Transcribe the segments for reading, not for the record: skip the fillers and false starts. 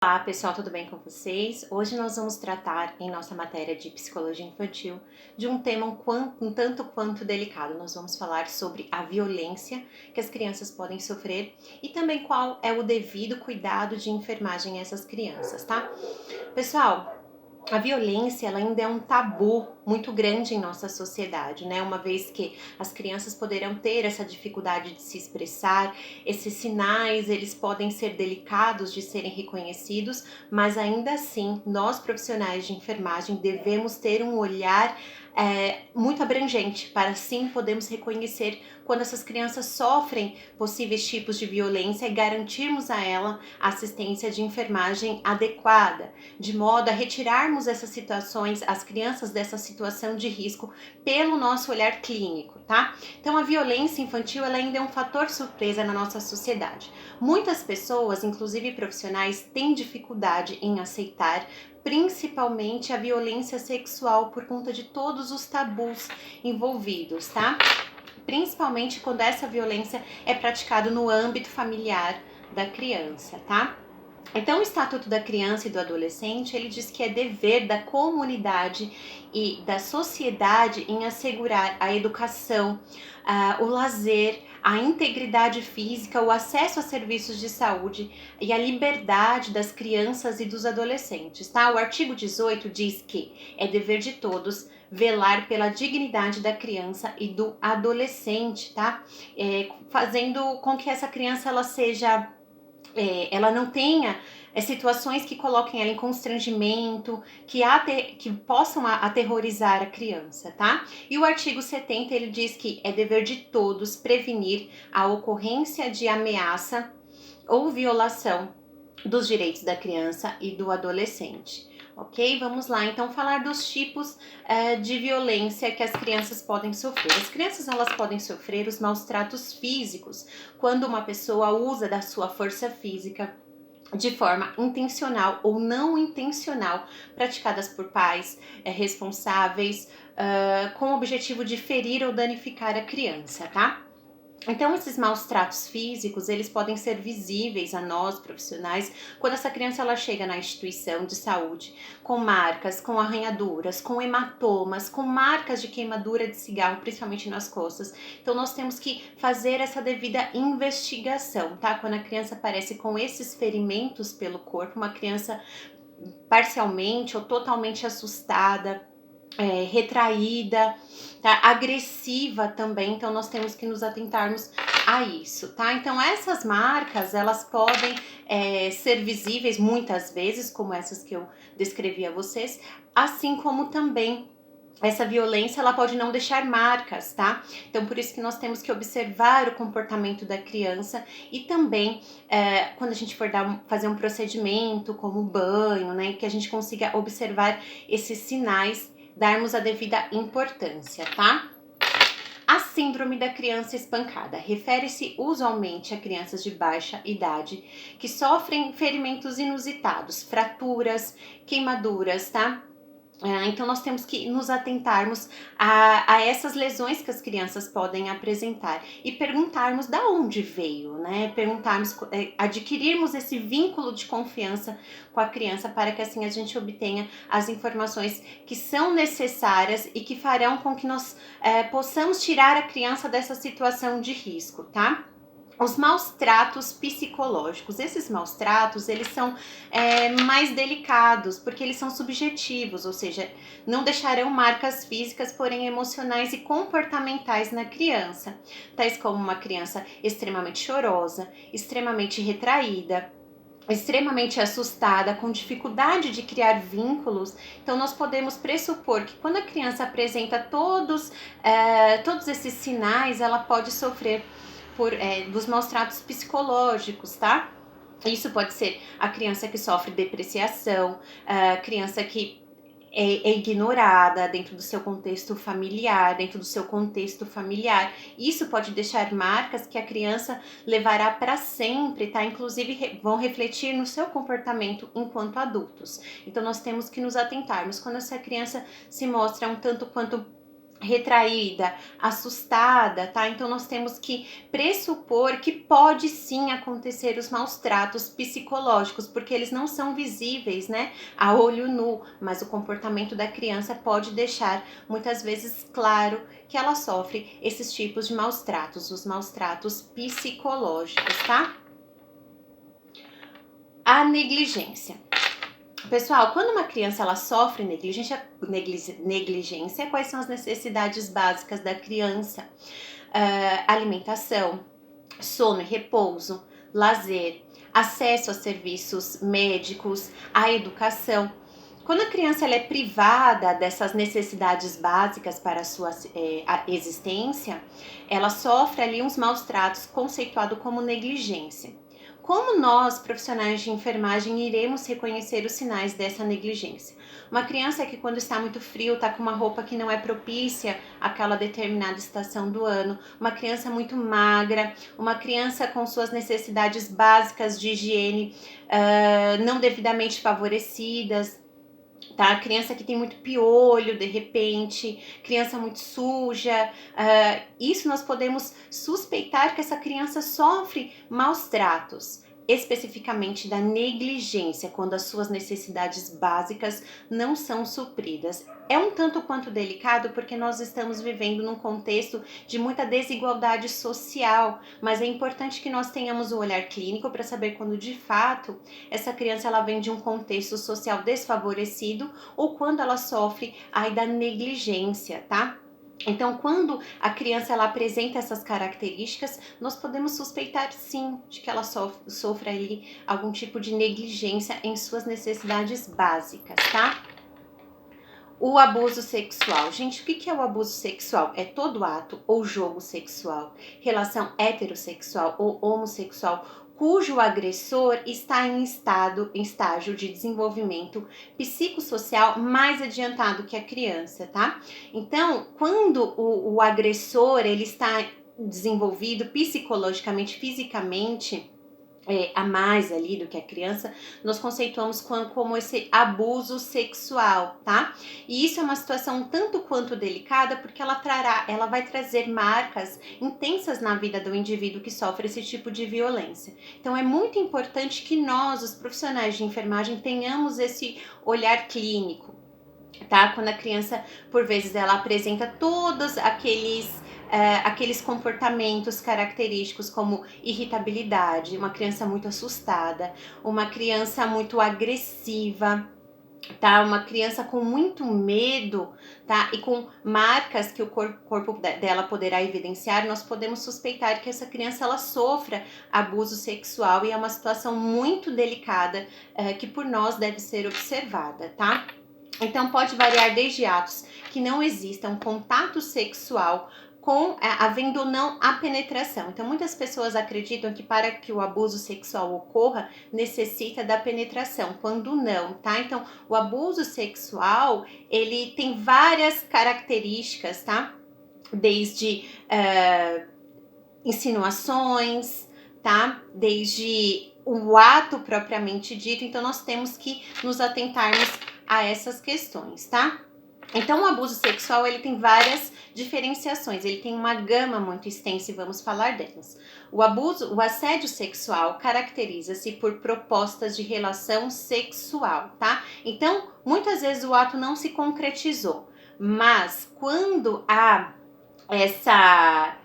Olá pessoal, tudo bem com vocês? Hoje nós vamos tratar em nossa matéria de psicologia infantil de um tema um tanto quanto delicado. Nós vamos falar sobre a violência que as crianças podem sofrer e também qual é o devido cuidado de enfermagem a essas crianças, tá? Pessoal, a violência ela ainda é um tabu muito grande em nossa sociedade, né? Uma vez que as crianças poderão ter essa dificuldade de se expressar, esses sinais eles podem ser delicados de serem reconhecidos, mas ainda assim nós profissionais de enfermagem devemos ter um olhar muito abrangente para assim podermos reconhecer quando essas crianças sofrem possíveis tipos de violência e garantirmos a ela a assistência de enfermagem adequada, de modo a retirarmos essas situações, as crianças dessa situação de risco pelo nosso olhar clínico, tá? Então a violência infantil ela ainda é um fator surpresa na nossa sociedade. Muitas pessoas, inclusive profissionais, têm dificuldade em aceitar principalmente a violência sexual por conta de todos os tabus envolvidos, tá? Principalmente quando essa violência é praticada no âmbito familiar da criança, tá? Então, o Estatuto da Criança e do Adolescente, ele diz que é dever da comunidade e da sociedade em assegurar a educação, o lazer, a integridade física, o acesso a serviços de saúde e a liberdade das crianças e dos adolescentes, tá? O artigo 18 diz que é dever de todos velar pela dignidade da criança e do adolescente, tá? Fazendo com que essa criança ela seja ela não tenha situações que coloquem ela em constrangimento, que possam aterrorizar a criança, tá? E o artigo 70 ele diz que é dever de todos prevenir a ocorrência de ameaça ou violação dos direitos da criança e do adolescente. Ok? Vamos lá, então, falar dos tipos de violência que as crianças podem sofrer. As crianças, elas podem sofrer os maus tratos físicos quando uma pessoa usa da sua força física de forma intencional ou não intencional, praticadas por pais responsáveis, com o objetivo de ferir ou danificar a criança, tá? Então, esses maus tratos físicos, eles podem ser visíveis a nós, profissionais, quando essa criança ela chega na instituição de saúde com marcas, com arranhaduras, com hematomas, com marcas de queimadura de cigarro, principalmente nas costas. Então, nós temos que fazer essa devida investigação, tá? Quando a criança aparece com esses ferimentos pelo corpo, uma criança parcialmente ou totalmente assustada, retraída, tá? Agressiva também, então nós temos que nos atentarmos a isso, tá? Então essas marcas, elas podem ser visíveis muitas vezes, como essas que eu descrevi a vocês, assim como também essa violência, ela pode não deixar marcas, tá? Então, por isso que nós temos que observar o comportamento da criança e também, quando a gente for fazer um procedimento, como banho, né? Que a gente consiga observar esses sinais, darmos a devida importância, tá? A síndrome da criança espancada refere-se usualmente a crianças de baixa idade que sofrem ferimentos inusitados, fraturas, queimaduras, tá? Então nós temos que nos atentarmos a essas lesões que as crianças podem apresentar e perguntarmos da onde veio, né? Perguntarmos, adquirirmos esse vínculo de confiança com a criança para que assim a gente obtenha as informações que são necessárias e que farão com que nós possamos tirar a criança dessa situação de risco, tá? Os maus tratos psicológicos. Esses maus tratos, eles são mais delicados, porque eles são subjetivos, ou seja, não deixarão marcas físicas, porém emocionais e comportamentais na criança, tais como uma criança extremamente chorosa, extremamente retraída, extremamente assustada, com dificuldade de criar vínculos. Então nós podemos pressupor que quando a criança apresenta todos esses sinais, ela pode sofrer dos maus tratos psicológicos, tá? Isso pode ser a criança que sofre depreciação, a criança que é ignorada dentro do seu contexto familiar, Isso pode deixar marcas que a criança levará para sempre, tá? Inclusive vão refletir no seu comportamento enquanto adultos. Então nós temos que nos atentarmos quando essa criança se mostra um tanto quanto retraída, assustada, tá? Então nós temos que pressupor que pode sim acontecer os maus tratos psicológicos, porque eles não são visíveis, né, a olho nu, mas o comportamento da criança pode deixar muitas vezes claro que ela sofre esses tipos de maus tratos, os maus tratos psicológicos, tá? A negligência. Pessoal, quando uma criança ela sofre negligência, quais são as necessidades básicas da criança? Alimentação, sono e repouso, lazer, acesso a serviços médicos, a educação. Quando a criança ela é privada dessas necessidades básicas para a sua a existência, ela sofre ali uns maus tratos conceituado como negligência. Como nós, profissionais de enfermagem, iremos reconhecer os sinais dessa negligência? Uma criança que quando está muito frio, está com uma roupa que não é propícia àquela determinada estação do ano, uma criança muito magra, uma criança com suas necessidades básicas de higiene não devidamente favorecidas, tá? Criança que tem muito piolho, de repente, criança muito suja, isso nós podemos suspeitar que essa criança sofre maus tratos, especificamente da negligência, quando as suas necessidades básicas não são supridas. É um tanto quanto delicado porque nós estamos vivendo num contexto de muita desigualdade social, mas é importante que nós tenhamos o olhar clínico para saber quando de fato essa criança ela vem de um contexto social desfavorecido ou quando ela sofre aí da negligência, tá? Então, quando a criança ela apresenta essas características, nós podemos suspeitar sim de que ela sofra ali algum tipo de negligência em suas necessidades básicas, tá? O abuso sexual. Gente, o que é o abuso sexual? É todo ato ou jogo sexual, relação heterossexual ou homossexual, cujo agressor está em estágio de desenvolvimento psicossocial mais adiantado que a criança, tá? Então, quando o agressor ele está desenvolvido psicologicamente, fisicamente, a mais ali do que a criança, nós conceituamos como esse abuso sexual, tá? E isso é uma situação tanto quanto delicada, porque ela vai trazer marcas intensas na vida do indivíduo que sofre esse tipo de violência. Então é muito importante que nós, os profissionais de enfermagem, tenhamos esse olhar clínico, tá? Quando a criança, por vezes, ela apresenta todos aqueles comportamentos característicos como irritabilidade, uma criança muito assustada, uma criança muito agressiva, tá? Uma criança com muito medo, tá? E com marcas que o corpo dela poderá evidenciar, nós podemos suspeitar que essa criança ela sofra abuso sexual e é uma situação muito delicada que por nós deve ser observada, tá? Então pode variar desde atos que não existam contato sexual havendo ou não a penetração. Então muitas pessoas acreditam que para que o abuso sexual ocorra necessita da penetração, quando não, tá? Então o abuso sexual ele tem várias características, tá? Desde insinuações, tá? Desde o ato propriamente dito. Então nós temos que nos atentarmos a essas questões, tá? Então o abuso sexual ele tem várias diferenciações, ele tem uma gama muito extensa e vamos falar delas. O assédio sexual caracteriza-se por propostas de relação sexual, tá? Então muitas vezes o ato não se concretizou, mas quando há essa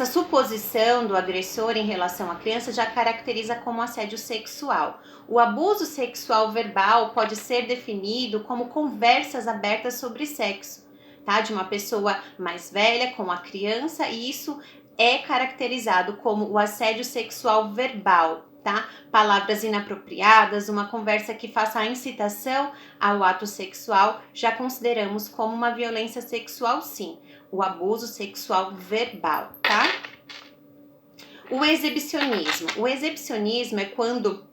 suposição do agressor em relação à criança já caracteriza como assédio sexual. O abuso sexual verbal pode ser definido como conversas abertas sobre sexo, tá? De uma pessoa mais velha com a criança, e isso é caracterizado como o assédio sexual verbal, tá? Palavras inapropriadas, uma conversa que faça a incitação ao ato sexual, já consideramos como uma violência sexual, sim. O abuso sexual verbal, tá? O exibicionismo. O exibicionismo é quando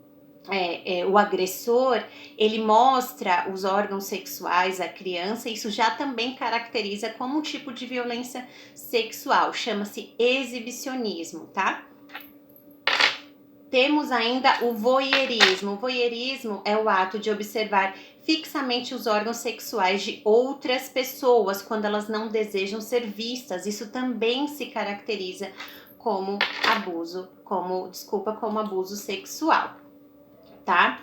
o agressor, ele mostra os órgãos sexuais à criança, isso já também caracteriza como um tipo de violência sexual, chama-se exibicionismo, tá? Temos ainda o voyeurismo. O voyeurismo é o ato de observar fixamente os órgãos sexuais de outras pessoas quando elas não desejam ser vistas. Isso também se caracteriza como como abuso sexual, tá?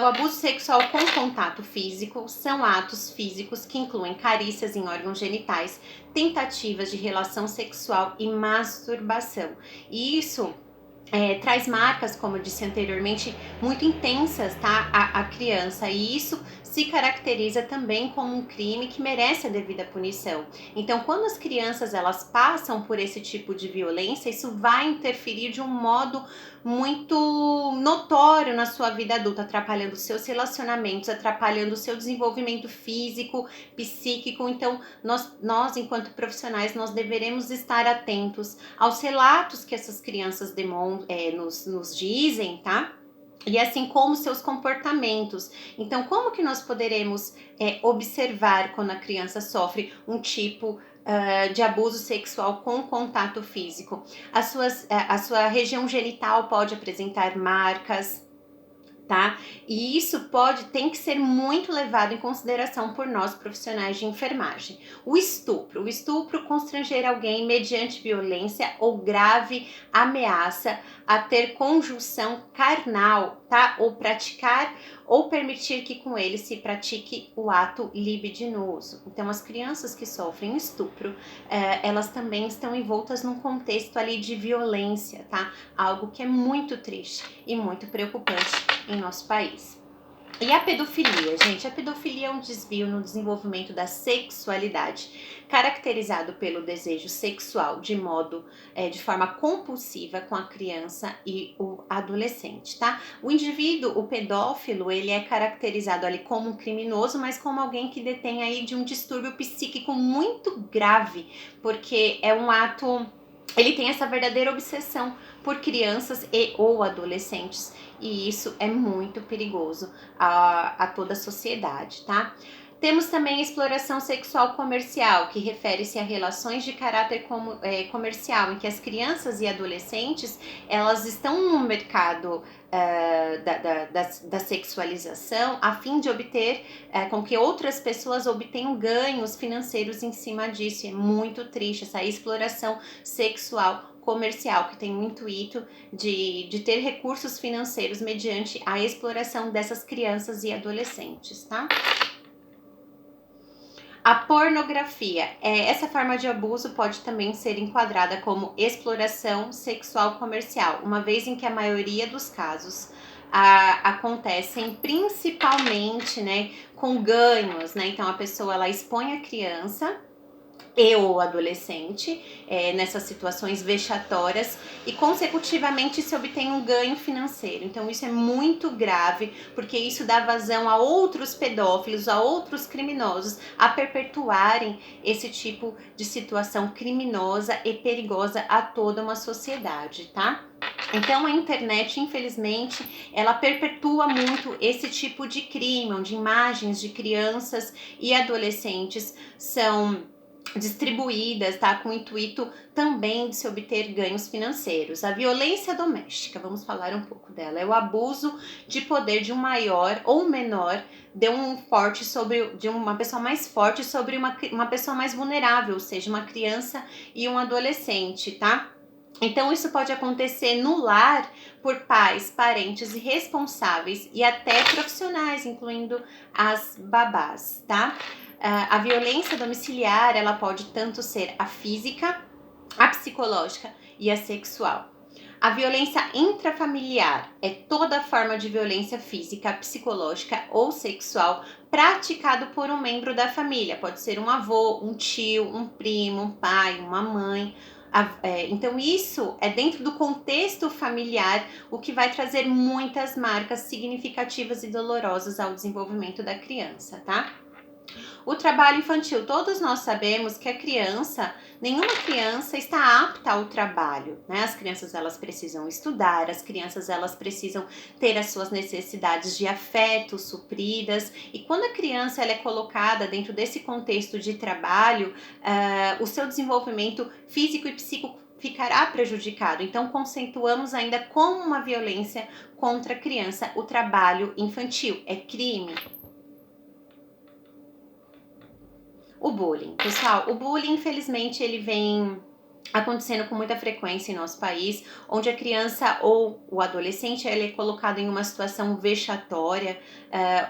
O abuso sexual com contato físico são atos físicos que incluem carícias em órgãos genitais, tentativas de relação sexual e masturbação. E isso traz marcas, como eu disse anteriormente, muito intensas, tá? A criança, e isso se caracteriza também como um crime que merece a devida punição. Então, quando as crianças elas passam por esse tipo de violência, isso vai interferir de um modo muito notório na sua vida adulta, atrapalhando seus relacionamentos, atrapalhando o seu desenvolvimento físico, psíquico. Então, nós enquanto profissionais, nós deveremos estar atentos aos relatos que essas crianças nos dizem, tá? E assim como seus comportamentos. Então, como que nós poderemos observar quando a criança sofre um tipo de abuso sexual com contato físico? A sua região genital pode apresentar marcas, tá? E isso tem que ser muito levado em consideração por nós profissionais de enfermagem. O estupro constranger alguém mediante violência ou grave ameaça a ter conjunção carnal, tá? Ou praticar ou permitir que com ele se pratique o ato libidinoso. Então, as crianças que sofrem estupro, elas também estão envoltas num contexto ali de violência, tá? Algo que é muito triste e muito preocupante em nosso país. E a pedofilia, gente? A pedofilia é um desvio no desenvolvimento da sexualidade, caracterizado pelo desejo sexual de forma compulsiva com a criança e o adolescente, tá? O indivíduo, o pedófilo, ele é caracterizado ali como um criminoso, mas como alguém que detém aí de um distúrbio psíquico muito grave, porque é um ato... Ele tem essa verdadeira obsessão por crianças e ou adolescentes, e isso é muito perigoso a toda a sociedade, tá? Temos também a exploração sexual comercial, que refere-se a relações de caráter comercial, em que as crianças e adolescentes, elas estão no mercado da sexualização, a fim de obter com que outras pessoas obtenham ganhos financeiros em cima disso. É muito triste essa exploração sexual comercial, que tem o intuito de ter recursos financeiros mediante a exploração dessas crianças e adolescentes, tá? A pornografia, essa forma de abuso pode também ser enquadrada como exploração sexual comercial, uma vez em que a maioria dos casos acontecem principalmente, né, com ganhos, né? Então a pessoa ela expõe a criança e o adolescente nessas situações vexatórias e consecutivamente se obtém um ganho financeiro. Então isso é muito grave, porque isso dá vazão a outros pedófilos, a outros criminosos a perpetuarem esse tipo de situação criminosa e perigosa a toda uma sociedade, tá? Então a internet, infelizmente, ela perpetua muito esse tipo de crime, onde imagens de crianças e adolescentes são distribuídas, tá? Com o intuito também de se obter ganhos financeiros. A violência doméstica, vamos falar um pouco dela, é o abuso de poder de um maior ou menor de uma pessoa mais forte sobre uma pessoa mais vulnerável, ou seja, uma criança e um adolescente, tá? Então isso pode acontecer no lar por pais, parentes e responsáveis e até profissionais, incluindo as babás, tá? A violência domiciliar, ela pode tanto ser a física, a psicológica e a sexual. A violência intrafamiliar é toda forma de violência física, psicológica ou sexual praticado por um membro da família. Pode ser um avô, um tio, um primo, um pai, uma mãe. Então isso é dentro do contexto familiar, o que vai trazer muitas marcas significativas e dolorosas ao desenvolvimento da criança, tá? O trabalho infantil, todos nós sabemos que nenhuma criança está apta ao trabalho, né? As crianças elas precisam estudar, as crianças elas precisam ter as suas necessidades de afeto supridas, e quando a criança ela é colocada dentro desse contexto de trabalho, o seu desenvolvimento físico e ficará prejudicado. Então, conceituamos ainda como uma violência contra a criança o trabalho infantil. É crime. O bullying. Pessoal, o bullying, infelizmente, ele vem acontecendo com muita frequência em nosso país, onde a criança ou o adolescente ele é colocado em uma situação vexatória,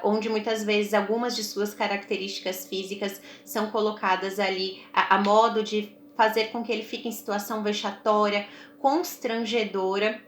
onde muitas vezes algumas de suas características físicas são colocadas ali a modo de fazer com que ele fique em situação vexatória, constrangedora.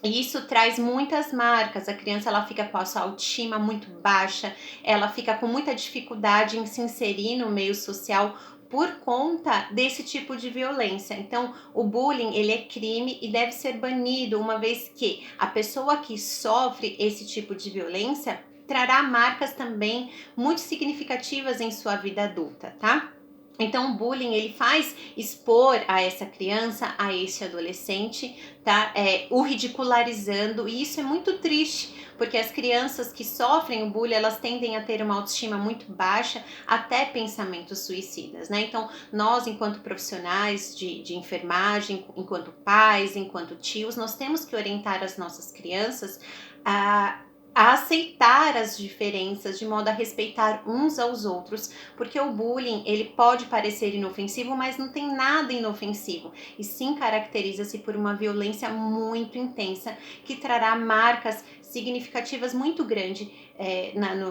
E isso traz muitas marcas, a criança ela fica com a sua autoestima muito baixa, ela fica com muita dificuldade em se inserir no meio social por conta desse tipo de violência. Então, o bullying, ele é crime e deve ser banido, uma vez que a pessoa que sofre esse tipo de violência trará marcas também muito significativas em sua vida adulta, tá? Então, o bullying, ele faz expor a essa criança, a esse adolescente, tá? O ridicularizando, e isso é muito triste, porque as crianças que sofrem o bullying, elas tendem a ter uma autoestima muito baixa, até pensamentos suicidas, né? Então, nós, enquanto profissionais de enfermagem, enquanto pais, enquanto tios, nós temos que orientar as nossas crianças a aceitar as diferenças, de modo a respeitar uns aos outros, porque o bullying, ele pode parecer inofensivo, mas não tem nada inofensivo, e sim caracteriza-se por uma violência muito intensa, que trará marcas significativas muito grandes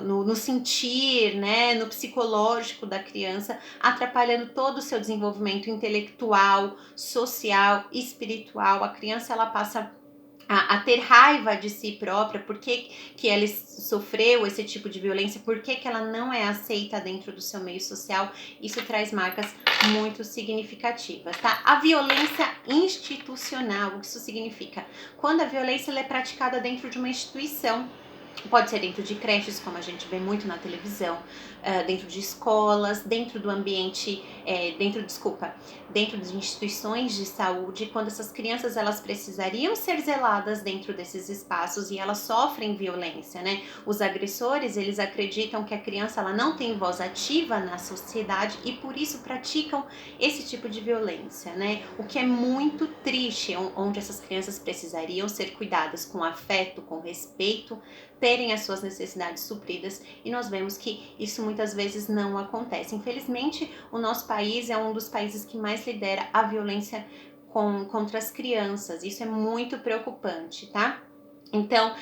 no sentir, né, no psicológico da criança, atrapalhando todo o seu desenvolvimento intelectual, social, espiritual. A criança, ela passa a ter raiva de si própria, por que ela sofreu esse tipo de violência, por que ela não é aceita dentro do seu meio social. Isso traz marcas muito significativas, tá? A violência institucional, o que isso significa? Quando a violência ela é praticada dentro de uma instituição, pode ser dentro de creches, como a gente vê muito na televisão, dentro de escolas, dentro do ambiente, dentro de instituições de saúde, quando essas crianças elas precisariam ser zeladas dentro desses espaços e elas sofrem violência, né? Os agressores, eles acreditam que a criança ela não tem voz ativa na sociedade e por isso praticam esse tipo de violência, né? O que é muito triste, onde essas crianças precisariam ser cuidadas com afeto, com respeito, terem as suas necessidades supridas, e nós vemos que isso muitas vezes não acontece. Infelizmente, o nosso país é um dos países que mais lidera a violência contra as crianças. Isso é muito preocupante, tá? Então,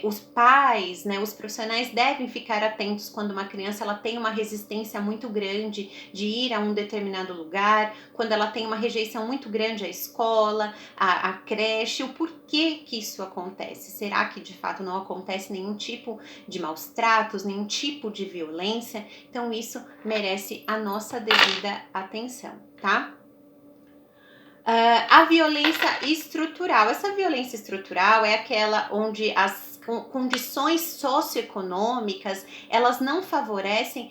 os pais, né, os profissionais devem ficar atentos quando uma criança ela tem uma resistência muito grande de ir a um determinado lugar, quando ela tem uma rejeição muito grande à escola, à creche, o porquê que isso acontece. Será que de fato não acontece nenhum tipo de maus tratos, nenhum tipo de violência? Então, isso merece a nossa devida atenção, tá? A violência estrutural. Essa violência estrutural é aquela onde as condições socioeconômicas elas não favorecem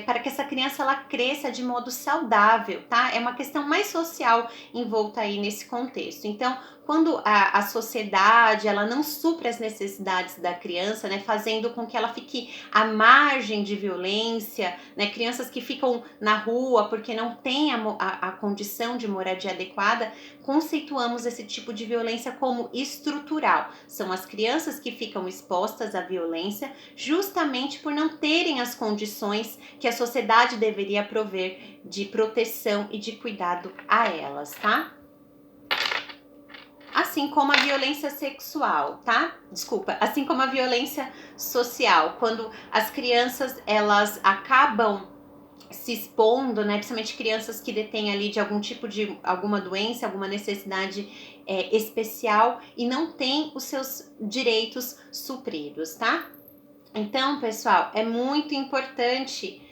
para que essa criança ela cresça de modo saudável, tá? É uma questão mais social envolta aí nesse contexto. Então, quando a sociedade ela não supre as necessidades da criança, né, fazendo com que ela fique à margem de violência, né, crianças que ficam na rua porque não têm a condição de moradia adequada, conceituamos esse tipo de violência como estrutural. São as crianças que ficam expostas à violência justamente por não terem as condições que a sociedade deveria prover de proteção e de cuidado a elas, tá? Assim como a violência sexual, tá? Desculpa, assim como a violência social, quando as crianças elas acabam se expondo, né? Principalmente crianças que detêm ali de algum tipo de alguma doença, alguma necessidade especial e não têm os seus direitos supridos, tá? Então, pessoal, é muito importante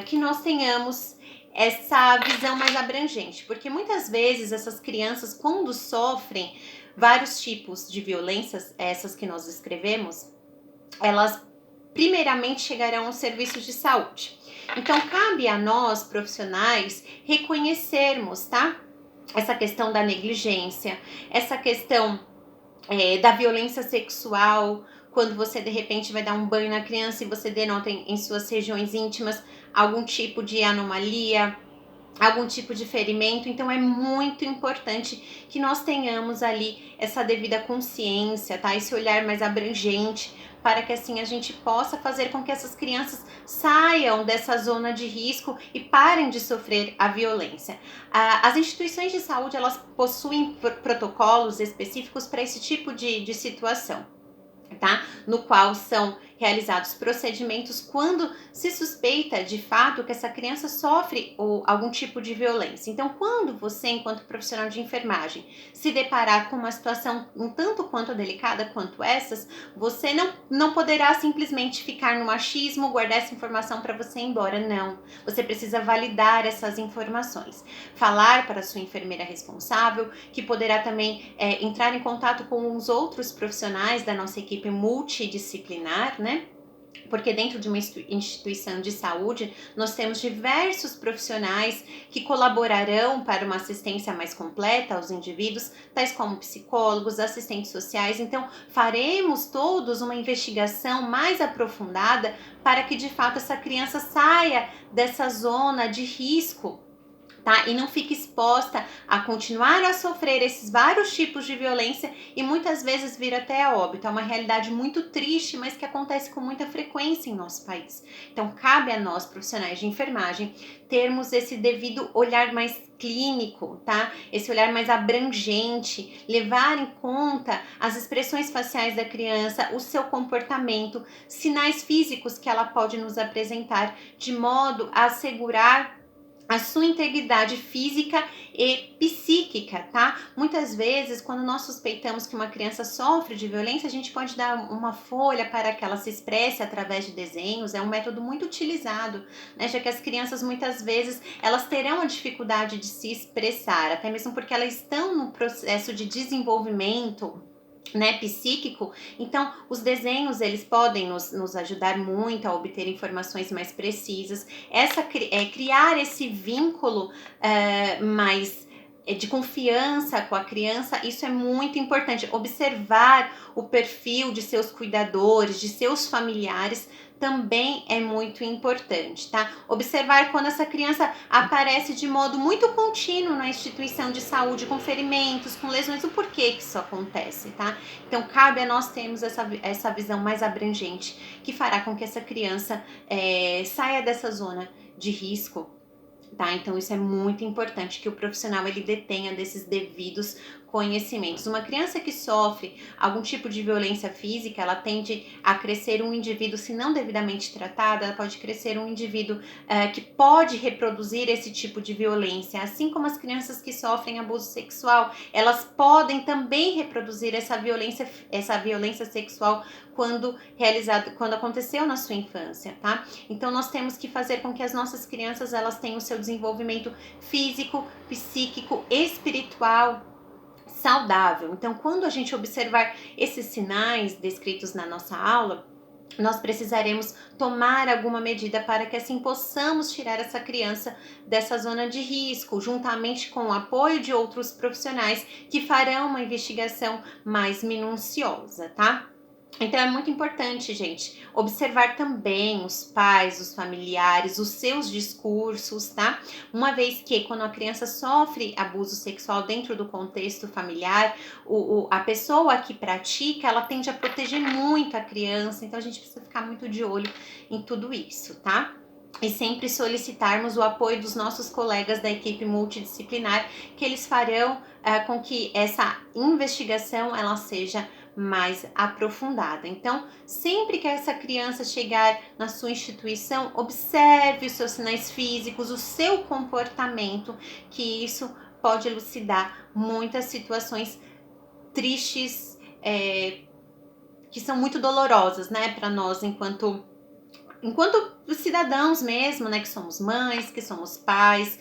que nós tenhamos essa visão mais abrangente, porque muitas vezes essas crianças, quando sofrem vários tipos de violências, essas que nós escrevemos, elas primeiramente chegarão aos serviços de saúde. Então, cabe a nós, profissionais, reconhecermos, tá? Essa questão da negligência, essa questão da violência sexual, quando você de repente vai dar um banho na criança e você denota em suas regiões íntimas algum tipo de anomalia, algum tipo de ferimento. Então é muito importante que nós tenhamos ali essa devida consciência, tá? Esse olhar mais abrangente, para que assim a gente possa fazer com que essas crianças saiam dessa zona de risco e parem de sofrer a violência. As instituições de saúde, elas possuem protocolos específicos para esse tipo de situação, tá? No qual são realizados procedimentos quando se suspeita de fato que essa criança sofre algum tipo de violência. Então, quando você, enquanto profissional de enfermagem, se deparar com uma situação um tanto quanto delicada quanto essas, você não poderá simplesmente ficar no achismo, guardar essa informação para você ir embora. Não. Você precisa validar essas informações. Falar para a sua enfermeira responsável, que poderá também entrar em contato com os outros profissionais da nossa equipe multidisciplinar, né? Porque dentro de uma instituição de saúde, nós temos diversos profissionais que colaborarão para uma assistência mais completa aos indivíduos, tais como psicólogos, assistentes sociais. Então, faremos todos uma investigação mais aprofundada para que, de fato, essa criança saia dessa zona de risco, tá? E não fique exposta a continuar a sofrer esses vários tipos de violência e muitas vezes vir até a óbito. É uma realidade muito triste, mas que acontece com muita frequência em nosso país. Então, cabe a nós, profissionais de enfermagem, termos esse devido olhar mais clínico, tá? Esse olhar mais abrangente, levar em conta as expressões faciais da criança, o seu comportamento, sinais físicos que ela pode nos apresentar, de modo a assegurar a sua integridade física e psíquica, tá? Muitas vezes, quando nós suspeitamos que uma criança sofre de violência, a gente pode dar uma folha para que ela se expresse através de desenhos. É um método muito utilizado, né? Já que as crianças, muitas vezes, elas terão a dificuldade de se expressar, até mesmo porque elas estão no processo de desenvolvimento, né, psíquico. Então os desenhos, eles podem nos ajudar muito a obter informações mais precisas, criar esse vínculo mais de confiança com a criança. Isso é muito importante. Observar o perfil de seus cuidadores, de seus familiares, também é muito importante, tá? Observar quando essa criança aparece de modo muito contínuo na instituição de saúde, com ferimentos, com lesões, o porquê que isso acontece, tá? Então, cabe a nós termos essa visão mais abrangente, que fará com que essa criança saia dessa zona de risco, tá? Então, isso é muito importante, que o profissional ele detenha desses devidos conhecimentos. Uma criança que sofre algum tipo de violência física, ela tende a crescer um indivíduo, se não devidamente tratada, ela pode crescer um indivíduo que pode reproduzir esse tipo de violência. Assim como as crianças que sofrem abuso sexual, elas podem também reproduzir essa violência sexual quando aconteceu na sua infância, tá? Então nós temos que fazer com que as nossas crianças, elas tenham o seu desenvolvimento físico, psíquico, espiritual saudável. Então, quando a gente observar esses sinais descritos na nossa aula, nós precisaremos tomar alguma medida para que assim possamos tirar essa criança dessa zona de risco, juntamente com o apoio de outros profissionais que farão uma investigação mais minuciosa, tá? Então é muito importante, gente, observar também os pais, os familiares, os seus discursos, tá? Uma vez que quando a criança sofre abuso sexual dentro do contexto familiar, a pessoa que pratica, ela tende a proteger muito a criança, então a gente precisa ficar muito de olho em tudo isso, tá? E sempre solicitarmos o apoio dos nossos colegas da equipe multidisciplinar, que eles farão com que essa investigação ela seja mais aprofundada. Então, sempre que essa criança chegar na sua instituição, observe os seus sinais físicos, o seu comportamento, que isso pode elucidar muitas situações tristes, que são muito dolorosas, né, para nós enquanto cidadãos mesmo, né, que somos mães, que somos pais,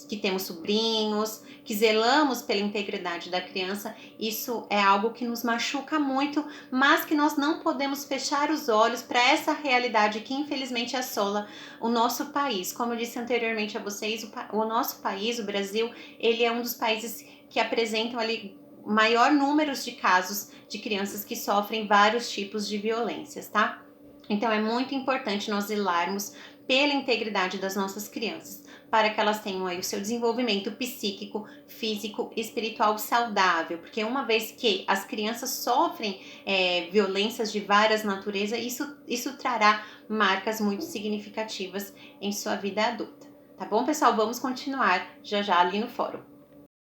que temos sobrinhos, que zelamos pela integridade da criança. Isso é algo que nos machuca muito, mas que nós não podemos fechar os olhos para essa realidade que infelizmente assola o nosso país. Como eu disse anteriormente a vocês, o nosso país, o Brasil, ele é um dos países que apresentam ali maior número de casos de crianças que sofrem vários tipos de violências, tá? Então é muito importante nós zelarmos pela integridade das nossas crianças. para que elas tenham aí o seu desenvolvimento psíquico, físico e espiritual saudável, porque uma vez que as crianças sofrem violências de várias naturezas, isso trará marcas muito significativas em sua vida adulta. Tá bom, pessoal? Vamos continuar já já ali no fórum.